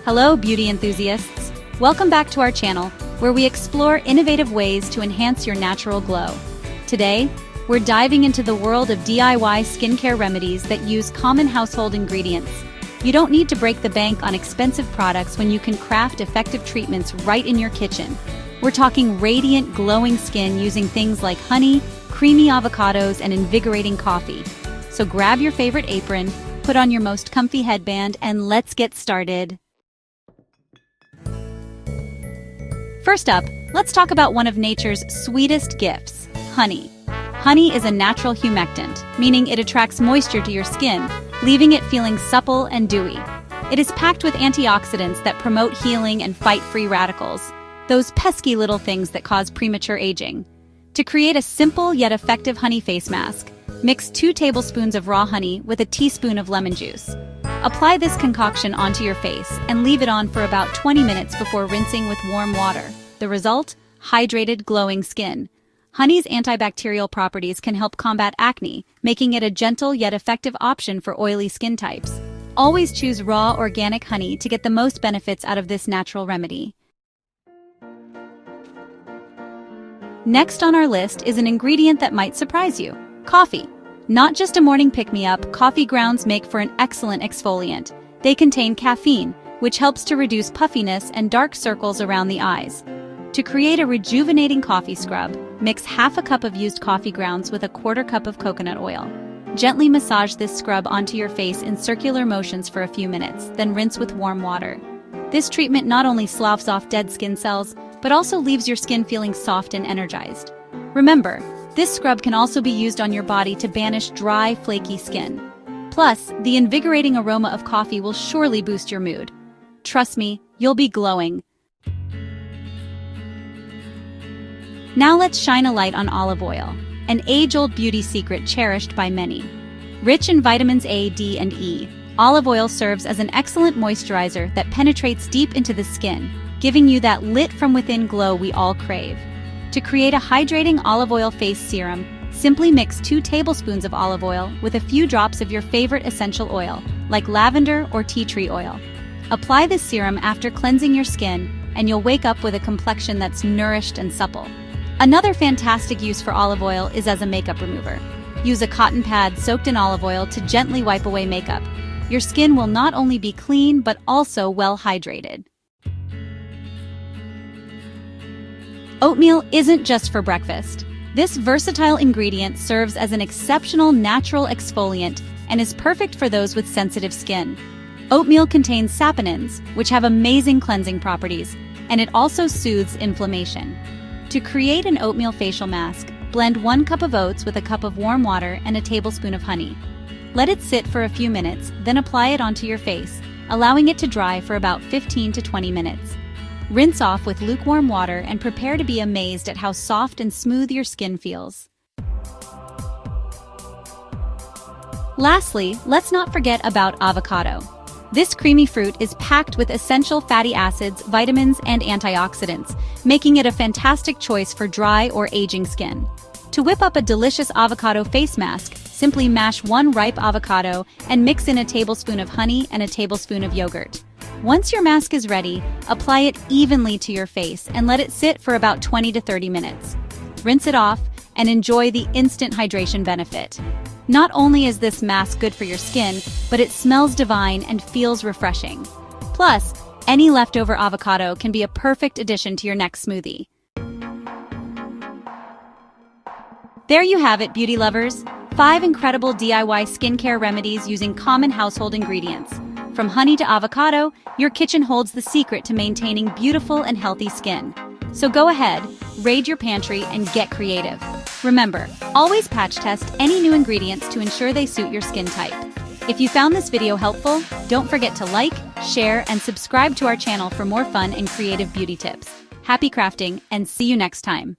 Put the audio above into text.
Hello, beauty enthusiasts! Welcome back to our channel, where we explore innovative ways to enhance your natural glow. Today, we're diving into the world of DIY skincare remedies that use common household ingredients. You don't need to break the bank on expensive products when you can craft effective treatments right in your kitchen. We're talking radiant, glowing skin using things like honey, creamy avocados, and invigorating coffee. So grab your favorite apron, put on your most comfy headband, and let's get started. First up, let's talk about one of nature's sweetest gifts, honey. Honey is a natural humectant, meaning it attracts moisture to your skin, leaving it feeling supple and dewy. It is packed with antioxidants that promote healing and fight free radicals, those pesky little things that cause premature aging. To create a simple yet effective honey face mask, mix 2 tablespoons of raw honey with a teaspoon of lemon juice. Apply this concoction onto your face and leave it on for about 20 minutes before rinsing with warm water. The result? Hydrated, glowing skin. Honey's antibacterial properties can help combat acne, making it a gentle yet effective option for oily skin types. Always choose raw, organic honey to get the most benefits out of this natural remedy. Next on our list is an ingredient that might surprise you: coffee. Not just a morning pick-me-up, coffee grounds make for an excellent exfoliant. They contain caffeine, which helps to reduce puffiness and dark circles around the eyes. To create a rejuvenating coffee scrub, mix half a cup of used coffee grounds with a 1/4 cup of coconut oil. Gently massage this scrub onto your face in circular motions for a few minutes, then rinse with warm water. This treatment not only sloughs off dead skin cells, but also leaves your skin feeling soft and energized. Remember, this scrub can also be used on your body to banish dry, flaky skin. Plus, the invigorating aroma of coffee will surely boost your mood. Trust me, you'll be glowing. Now let's shine a light on olive oil, an age-old beauty secret cherished by many. Rich in vitamins A, D, and E, olive oil serves as an excellent moisturizer that penetrates deep into the skin, giving you that lit-from-within glow we all crave. To create a hydrating olive oil face serum, simply mix 2 tablespoons of olive oil with a few drops of your favorite essential oil, like lavender or tea tree oil. Apply this serum after cleansing your skin, and you'll wake up with a complexion that's nourished and supple. Another fantastic use for olive oil is as a makeup remover. Use a cotton pad soaked in olive oil to gently wipe away makeup. Your skin will not only be clean, but also well hydrated. Oatmeal isn't just for breakfast. This versatile ingredient serves as an exceptional natural exfoliant and is perfect for those with sensitive skin. Oatmeal contains saponins, which have amazing cleansing properties, and it also soothes inflammation. To create an oatmeal facial mask, blend 1 cup of oats with a cup of warm water and a tablespoon of honey. Let it sit for a few minutes, then apply it onto your face, allowing it to dry for about 15 to 20 minutes. Rinse off with lukewarm water and prepare to be amazed at how soft and smooth your skin feels. Lastly, let's not forget about avocado. This creamy fruit is packed with essential fatty acids, vitamins, and antioxidants, making it a fantastic choice for dry or aging skin. To whip up a delicious avocado face mask, simply mash 1 ripe avocado and mix in a tablespoon of honey and a tablespoon of yogurt. Once your mask is ready, apply it evenly to your face and let it sit for about 20 to 30 minutes. Rinse it off and enjoy the instant hydration benefit. Not only is this mask good for your skin, but it smells divine and feels refreshing. Plus, any leftover avocado can be a perfect addition to your next smoothie. There you have it, beauty lovers. 5 incredible DIY skincare remedies using common household ingredients. From honey to avocado, your kitchen holds the secret to maintaining beautiful and healthy skin. So go ahead, raid your pantry, and get creative. Remember, always patch test any new ingredients to ensure they suit your skin type. If you found this video helpful, don't forget to like, share, and subscribe to our channel for more fun and creative beauty tips. Happy crafting, and see you next time.